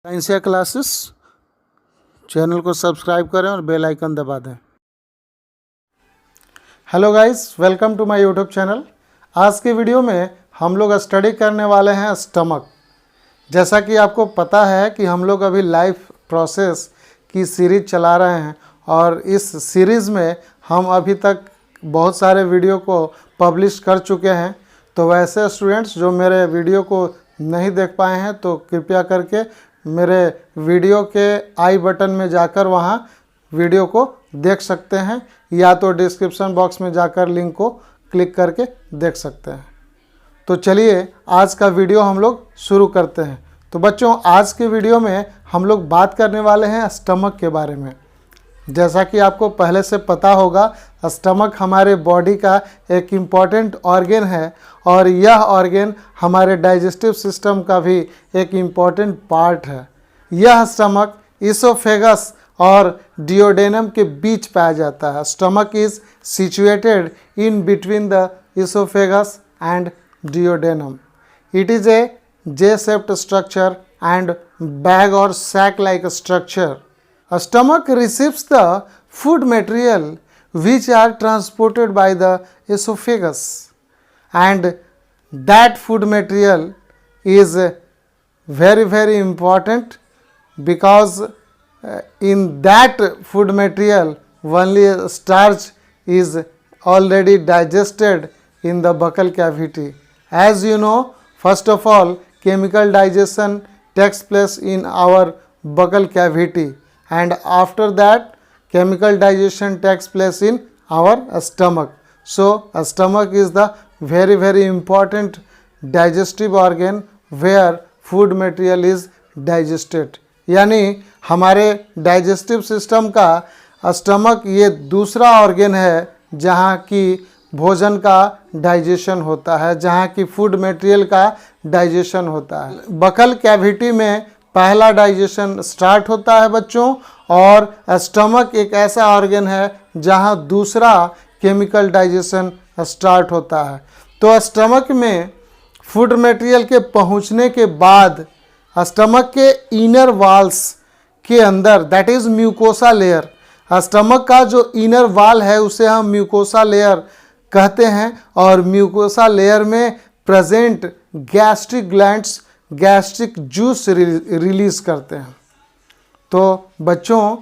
Scientia classes channel को subscribe करें और बेल आइकन दबा दें। Hello guys, welcome to my YouTube channel. आज की वीडियो में हम लोग स्टडी करने वाले हैं स्टमक। जैसा कि आपको पता है कि हम लोग अभी लाइफ प्रोसेस की सीरीज चला रहे हैं और इस सीरीज़ में हम अभी तक बहुत सारे वीडियो को पब्लिश कर चुके हैं। तो वैसे स्टूडेंट्स जो मेरे वीडियो को नहीं देख पाए हैं तो कृपया करके मेरे वीडियो के आई बटन में जाकर वहाँ वीडियो को देख सकते हैं, या तो डिस्क्रिप्शन बॉक्स में जाकर लिंक को क्लिक करके देख सकते हैं। तो चलिए आज का वीडियो हम लोग शुरू करते हैं। तो बच्चों, आज के वीडियो में हम लोग बात करने वाले हैं स्टमक के बारे में। जैसा कि आपको पहले से पता होगा, स्टमक हमारे बॉडी का एक इम्पॉर्टेंट ऑर्गन है और यह ऑर्गन हमारे डाइजेस्टिव सिस्टम का भी एक इम्पॉर्टेंट पार्ट है। यह स्टमक इसोफेगस और डियोडेनम के बीच पाया जाता है। Stomach is situated in between the oesophagus and duodenum. It is a J-shaped structure and bag or sac-like structure. A stomach receives the food material which are transported by the esophagus, and that food material is very important because in that food material only starch is already digested in the buccal cavity. As you know, first of all, chemical digestion takes place in our buccal cavity, and after that chemical digestion takes place in our stomach. So a stomach is the very important digestive organ where food material is digested. यानी हमारे digestive system का stomach ये दूसरा organ है जहाँ की भोजन का डाइजेशन होता है, जहाँ की फूड मटेरियल का डाइजेशन होता है। बकल कैविटी में पहला डाइजेशन स्टार्ट होता है बच्चों, और स्टमक एक ऐसा ऑर्गन है जहाँ दूसरा केमिकल डाइजेशन स्टार्ट होता है। तो स्टमक में फूड मटेरियल के पहुँचने के बाद स्टमक के इनर वॉल्स के अंदर, that is mucosa layer, stomach का जो इनर वॉल है उसे हम म्यूकोसा लेयर कहते हैं, और म्यूकोसा लेयर में present gastric glands gastric juice release करते हैं। तो बच्चों,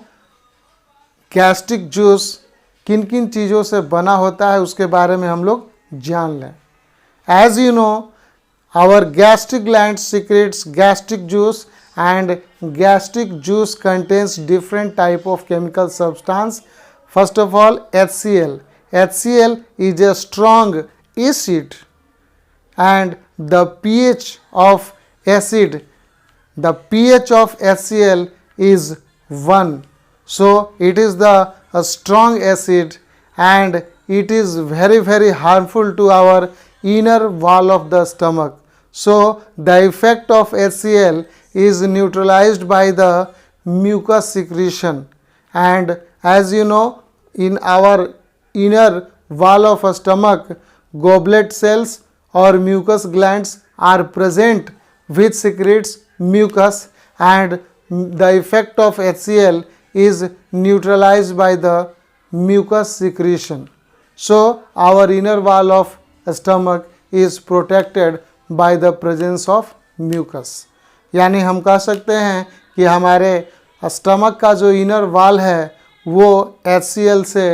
गैस्ट्रिक जूस किन किन चीज़ों से बना होता है उसके बारे में हम लोग जान लें। As you know, our gastric gland secrets gastric juice, and gastric juice contains different type of chemical substance. First of all, HCl. HCl is a strong acid, and the pH of HCl is 1. So it is a strong acid, and it is very harmful to our inner wall of the stomach. So the effect of HCl is neutralized by the mucus secretion, and as you know, in our inner wall of a stomach, goblet cells or mucus glands are present which secretes mucus, and the effect of HCl is neutralized by the mucus secretion. So our inner wall of stomach is protected by the presence of mucus. यानी हम कह सकते हैं कि हमारे stomach का जो inner wall है वो HCl से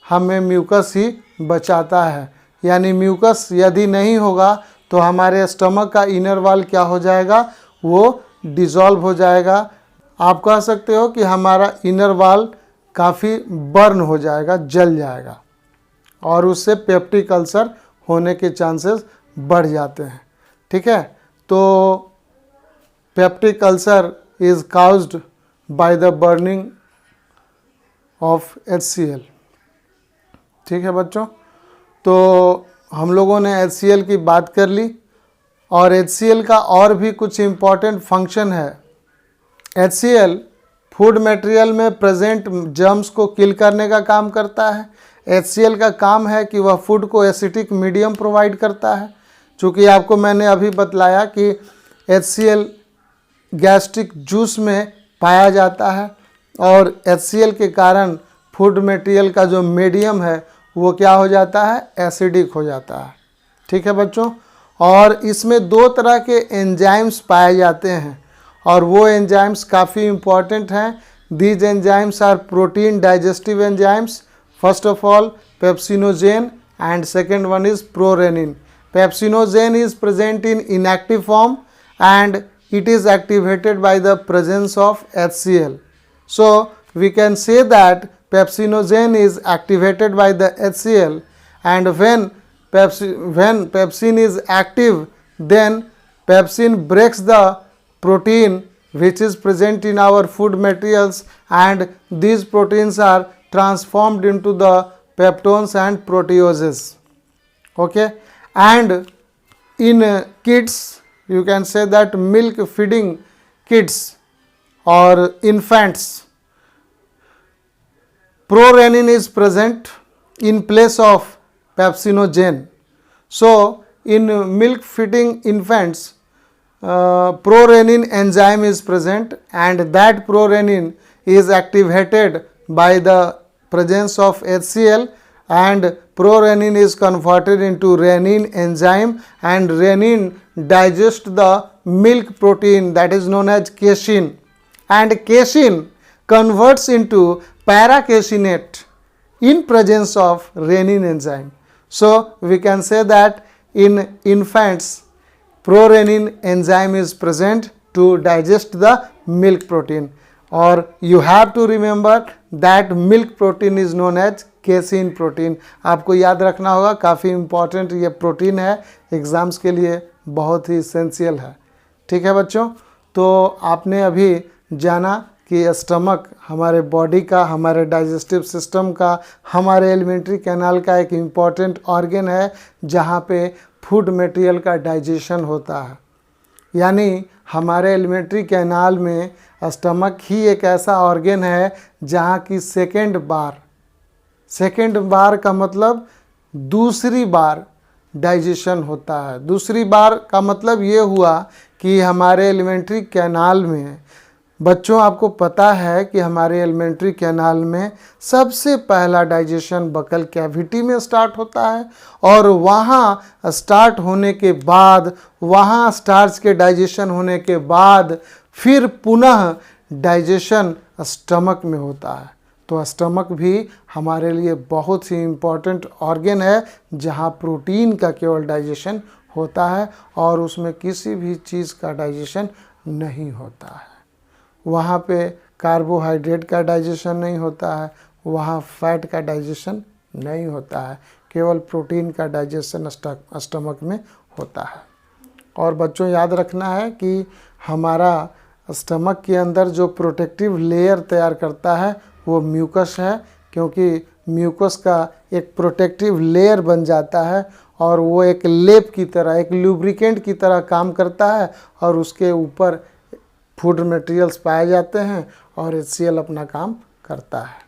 हमें म्यूकस ही बचाता है। यानी म्यूकस यदि नहीं होगा तो हमारे स्टमक का इनर वॉल क्या हो जाएगा, वो डिज़ोल्व हो जाएगा। आप कह सकते हो कि हमारा इनर वॉल काफ़ी बर्न हो जाएगा, जल जाएगा, और उससे पेप्टिक अल्सर होने के चांसेस बढ़ जाते हैं। ठीक है, तो peptic ulcer is caused by the burning of HCl। ठीक है बच्चों, तो हम लोगों ने HCl की बात कर ली, और HCl का और भी कुछ इम्पॉर्टेंट फंक्शन है। HCl फूड मटेरियल में प्रेजेंट जर्म्स को किल करने का काम करता है। HCl का काम है कि वह फूड को एसिडिक मीडियम प्रोवाइड करता है। चूँकि आपको मैंने अभी बतलाया कि HCl गैस्ट्रिक जूस में पाया जाता है और HCl के कारण फूड मटेरियल का जो मीडियम है वो क्या हो जाता है, एसिडिक हो जाता है। ठीक है बच्चों, और इसमें 2 तरह के एंजाइम्स पाए जाते हैं और वो एंजाइम्स काफ़ी इम्पॉर्टेंट हैं। These enzymes are protein digestive enzymes, first of all pepsinogen and second one is prorenin. Pepsinogen is present in inactive form and it is activated by the presence of HCl. So we can say that pepsinogen is activated by the HCl, and when pepsin is active, then pepsin breaks the protein which is present in our food materials, and these proteins are transformed into the peptones and proteases. Okay, and in kids you can say that milk feeding kids or infants, prorenin is present in place of pepsinogen. So in milk feeding infants, prorenin enzyme is present, and that prorenin is activated by the presence of HCl, and prorenin is converted into renin enzyme, and renin digests the milk protein that is known as casein, and casein converts into paracaseinate in presence of renin enzyme. So we can say that in infants prorenin enzyme is present to digest the milk protein, or you have to remember that milk protein is known as casein protein. आपको याद रखना होगा, काफ़ी important ये protein है, exams के लिए बहुत ही इसेंशियल है। ठीक है बच्चों, तो आपने अभी जाना कि स्टमक हमारे बॉडी का, हमारे डाइजेस्टिव सिस्टम का, हमारे एलिमेंट्री कैनाल का एक इम्पॉर्टेंट ऑर्गन है जहाँ पे फूड मटेरियल का डाइजेशन होता है। यानी हमारे एलिमेंट्री कैनाल में स्टमक ही एक ऐसा ऑर्गन है जहाँ की सेकेंड बार का मतलब दूसरी बार डाइजेशन होता है। दूसरी बार का मतलब ये हुआ कि हमारे एलिमेंट्री कैनाल में, बच्चों आपको पता है कि हमारे एलिमेंट्री कैनाल में सबसे पहला डाइजेशन बकल कैविटी में स्टार्ट होता है, और वहाँ स्टार्ट होने के बाद, वहाँ स्टार्च के डाइजेशन होने के बाद फिर पुनः डाइजेशन स्टमक में होता है। तो स्टमक भी हमारे लिए बहुत ही इम्पॉर्टेंट ऑर्गन है जहाँ प्रोटीन का केवल डाइजेशन होता है और उसमें किसी भी चीज़ का डाइजेशन नहीं होता है। वहाँ पे कार्बोहाइड्रेट का डाइजेशन नहीं होता है, वहाँ फैट का डाइजेशन नहीं होता है, केवल प्रोटीन का डाइजेशन स्टमक में होता है। और बच्चों याद रखना है कि हमारा स्टमक के अंदर जो प्रोटेक्टिव लेयर तैयार करता है वो म्यूकस है, क्योंकि म्यूकस का एक प्रोटेक्टिव लेयर बन जाता है और वो एक लेप की तरह, एक लुब्रिकेंट की तरह काम करता है, और उसके ऊपर फूड मटेरियल्स पाए जाते हैं और HCl अपना काम करता है।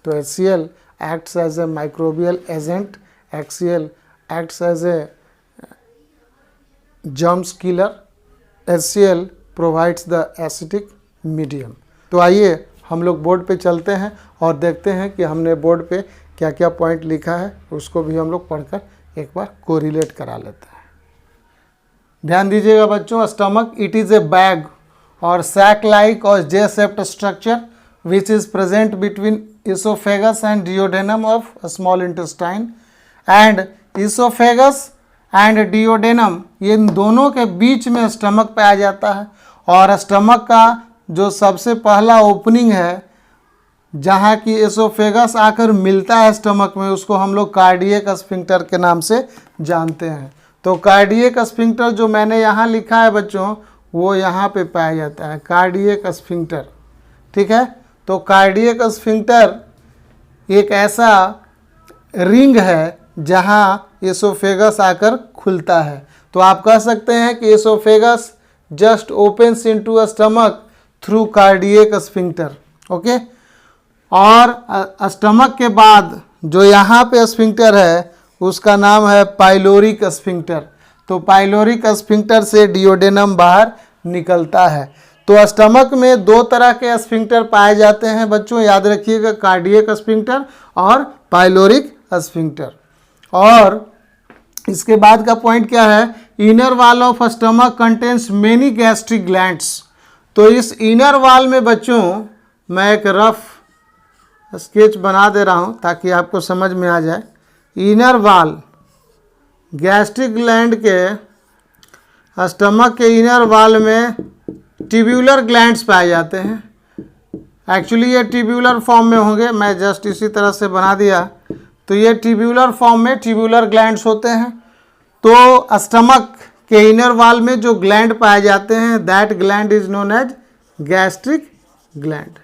तो HCl acts as a microbial agent, HCl acts as a germs killer, HCl provides the acidic medium। तो आइए हम लोग बोर्ड पे चलते हैं और देखते हैं कि हमने बोर्ड पे क्या क्या पॉइंट लिखा है, उसको भी हम लोग पढ़कर एक बार कोरिलेट करा लेते हैं। ध्यान दीजिएगा बच्चों, stomach it is a bag or sack like or J shaped structure which is present between oesophagus and duodenum of small intestine, and oesophagus and duodenum, ये इन दोनों के बीच में स्टमक पाया जाता है। और स्टमक का जो सबसे पहला ओपनिंग है जहाँ की एसोफेगस आकर मिलता है स्टमक में, उसको हम लोग कार्डियक स्फिंक्टर के नाम से जानते हैं। तो कार्डियक स्फिंक्टर जो मैंने यहाँ लिखा है बच्चों, वो यहाँ पे पाया जाता है, कार्डियक स्फिंक्टर। ठीक है, तो कार्डियक स्फिंक्टर एक ऐसा रिंग है जहाँ एसोफेगस आकर खुलता है। तो आप कह सकते हैं कि oesophagus just opens into stomach through cardiac sphincter. Okay, और स्टमक के बाद जो यहाँ पे स्फिंक्टर है उसका नाम है पाइलोरिक स्फिंक्टर। तो पाइलोरिक स्फिंक्टर से डियोडेनम बाहर निकलता है। तो स्टमक में दो तरह के स्फिंक्टर पाए जाते हैं बच्चों, याद रखिएगा, कार्डियक स्फिंक्टर और पाइलोरिक स्फिंक्टर। और इसके बाद का पॉइंट क्या है, inner wall of stomach contains many gastric glands. तो इस इनर वॉल में बच्चों मैं एक रफ स्केच बना दे रहा हूँ ताकि आपको समझ में आ जाए। इनर वॉल, गैस्ट्रिक ग्लैंड के स्टमक के इनर वॉल में ट्यूब्यूलर ग्लैंड्स पाए जाते हैं। एक्चुअली ये ट्यूब्यूलर फॉर्म में होंगे, मैं जस्ट इसी तरह से बना दिया। तो ये ट्यूब्यूलर फॉर्म में ट्यूब्यूलर ग्लैंड्स होते हैं। तो स्टमक के इनर वॉल में जो ग्लैंड पाए जाते हैं, that gland is known as gastric gland.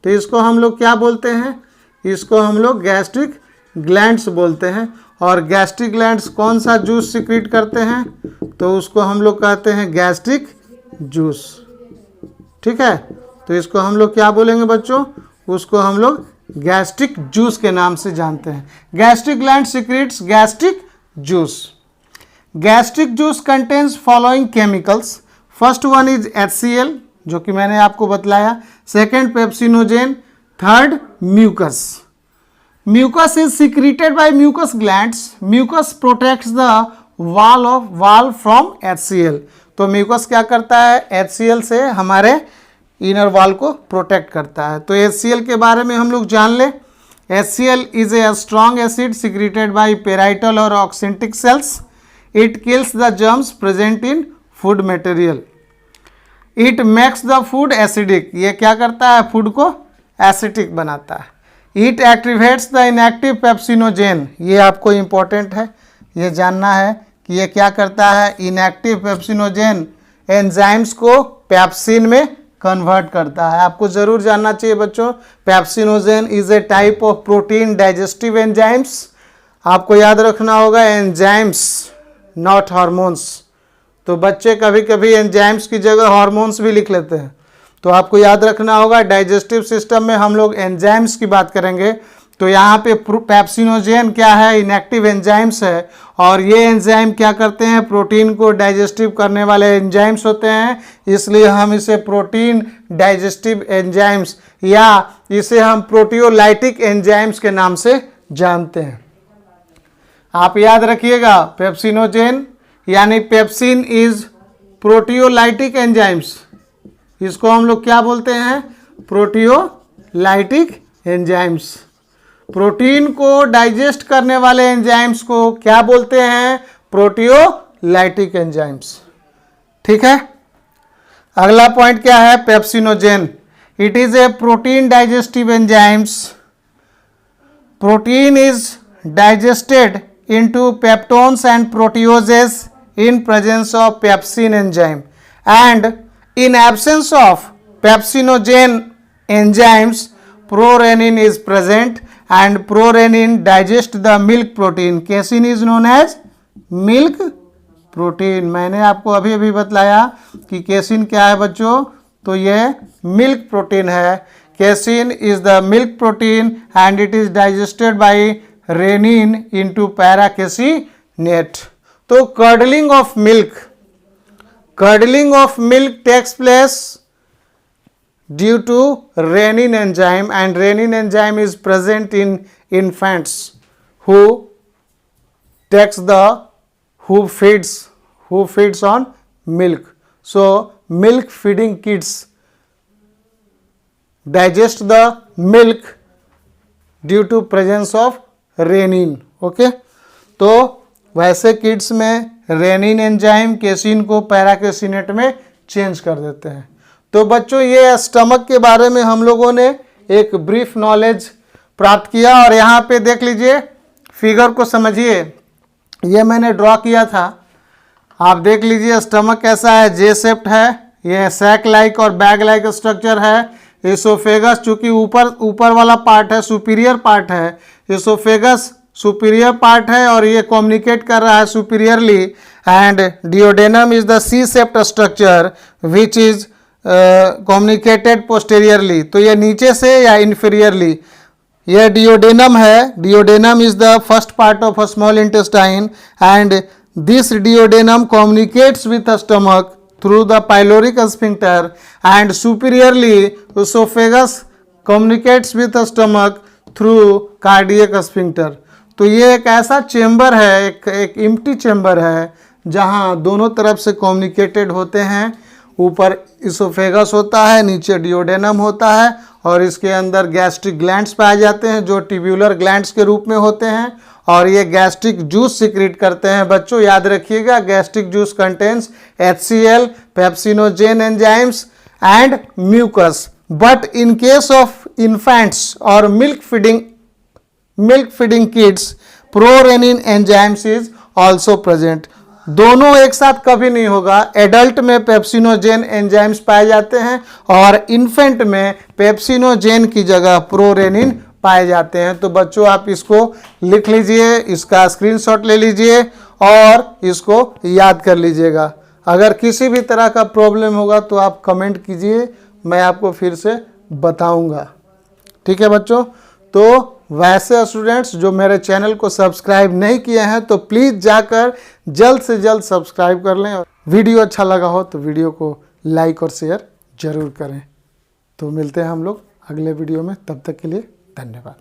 तो इसको हम लोग क्या बोलते हैं, इसको हम लोग गैस्ट्रिक ग्लैंड्स बोलते हैं। और गैस्ट्रिक ग्लैंड्स कौन सा जूस सिक्रीट करते हैं, तो उसको हम लोग कहते हैं गैस्ट्रिक जूस। ठीक है, तो इसको हम लोग क्या बोलेंगे बच्चों, उसको हम लोग गैस्ट्रिक जूस के नाम से जानते हैं। Gastric gland secretes gastric juice. Gastric juice contains following chemicals. First one is HCl, जो कि मैंने आपको बतलाया। Second pepsinogen. Third mucus. Mucus is secreted by mucus glands. Mucus protects the wall from HCl। तो म्यूकस क्या करता है, HCl से हमारे इनर वॉल को प्रोटेक्ट करता है। तो HCl के बारे में हम लोग जान ले। HCl is a strong acid secreted by parietal or oxyntic cells. It kills the germs present in food material. It makes the food acidic. ये क्या करता है, फूड को एसिडिक बनाता है। It activates the inactive pepsinogen. ये आपको important है, ये जानना है कि ये क्या करता है, इनएक्टिव पेप्सिनोजेन एंजाइम्स को पेप्सिन में कन्वर्ट करता है। आपको जरूर जानना चाहिए बच्चों, pepsinogen is a type of protein digestive enzymes. आपको याद रखना होगा एंजाइम्स नॉट हार्मोन्स। तो बच्चे कभी कभी एंजाइम्स की जगह हार्मोन्स भी लिख लेते हैं, तो आपको याद रखना होगा डाइजेस्टिव सिस्टम में हम लोग एंजाइम्स की बात करेंगे। तो यहाँ पे पेप्सिनोजेन क्या है, इनएक्टिव एंजाइम्स है। और ये एंजाइम क्या करते हैं, प्रोटीन को डाइजेस्टिव करने वाले एंजाइम्स होते हैं, इसलिए हम इसे प्रोटीन डाइजेस्टिव एंजाइम्स या इसे हम प्रोटियोलाइटिक एंजाइम्स के नाम से जानते हैं। आप याद रखिएगा, पेप्सिनोजेन यानी पेप्सिन इज प्रोटियोलाइटिक एंजाइम्स। इसको हम लोग क्या बोलते हैं, प्रोटियोलाइटिक एंजाइम्स। प्रोटीन को डाइजेस्ट करने वाले एंजाइम्स को क्या बोलते हैं, प्रोटियोलाइटिक एंजाइम्स। ठीक है, अगला पॉइंट क्या है, pepsinogen. It is a protein digestive enzymes. Protein is digested into peptones and proteases in presence of pepsin enzyme, and in absence of pepsinogen enzymes prorenin is present, and prorenin digests the milk protein. casein is known as milk protein. मैंने आपको अभी अभी बतलाया कि casein क्या है बच्चों, तो ये मिल्क प्रोटीन है। Casein is the milk protein and it is digested by rennin into paracaseinate. तो curdling of milk takes place due to rennin enzyme, and rennin enzyme is present in infants who feeds on milk. So milk feeding kids digest the milk due to presence of rennin. Okay, तो वैसे kids में rennin enzyme casein को पैराकेसिनेट में change कर देते हैं। तो बच्चों ये स्टमक के बारे में हम लोगों ने एक ब्रीफ नॉलेज प्राप्त किया। और यहाँ पे देख लीजिए, फिगर को समझिए, ये मैंने ड्रॉ किया था, आप देख लीजिए स्टमक कैसा है, जे शेप्ड है, ये सैक लाइक और बैग लाइक स्ट्रक्चर है। इसोफेगस चूंकि ऊपर वाला पार्ट है, सुपीरियर पार्ट है, इसोफेगस सुपीरियर पार्ट है और ये कम्युनिकेट कर रहा है superiorly. And duodenum is the C shaped structure which is communicated posteriorly. तो ये नीचे से या इंफीरियरली, ये डिओडेनम है। Duodenum is the first part of small intestine and this duodenum communicates with stomach through the pyloric sphincter and superiorly esophagus communicates with the stomach through cardiac sphincter। तो ये एक ऐसा चेम्बर है, एक empty chamber है जहाँ दोनों तरफ से कम्युनिकेटेड होते हैं। ऊपर इसोफेगस होता है, नीचे डिओडेनम होता है और इसके अंदर गैस्ट्रिक ग्लैंड्स पाए जाते हैं जो ट्यूब्यूलर ग्लैंड्स के रूप में होते हैं और ये गैस्ट्रिक जूस सिक्रीट करते हैं। बच्चों याद रखिएगा, gastric juice contains HCl, pepsinogen enzymes and mucus, but in case of infants or milk feeding kids prorennin enzymes is also present. दोनों एक साथ कभी नहीं होगा। एडल्ट में पेप्सिनोजेन एंजाइम्स पाए जाते हैं और इन्फेंट में पेप्सिनोजेन की जगह प्रोरेनिन पाए जाते हैं। तो बच्चों आप इसको लिख लीजिए, इसका स्क्रीनशॉट ले लीजिए और इसको याद कर लीजिएगा। अगर किसी भी तरह का प्रॉब्लम होगा तो आप कमेंट कीजिए, मैं आपको फिर से बताऊंगा। ठीक है बच्चों। तो वैसे स्टूडेंट्स जो मेरे चैनल को सब्सक्राइब नहीं किए हैं तो प्लीज़ जाकर जल्द से जल्द सब्सक्राइब कर लें और वीडियो अच्छा लगा हो तो वीडियो को लाइक और शेयर जरूर करें। तो मिलते हैं हम लोग अगले वीडियो में, तब तक के लिए धन्यवाद।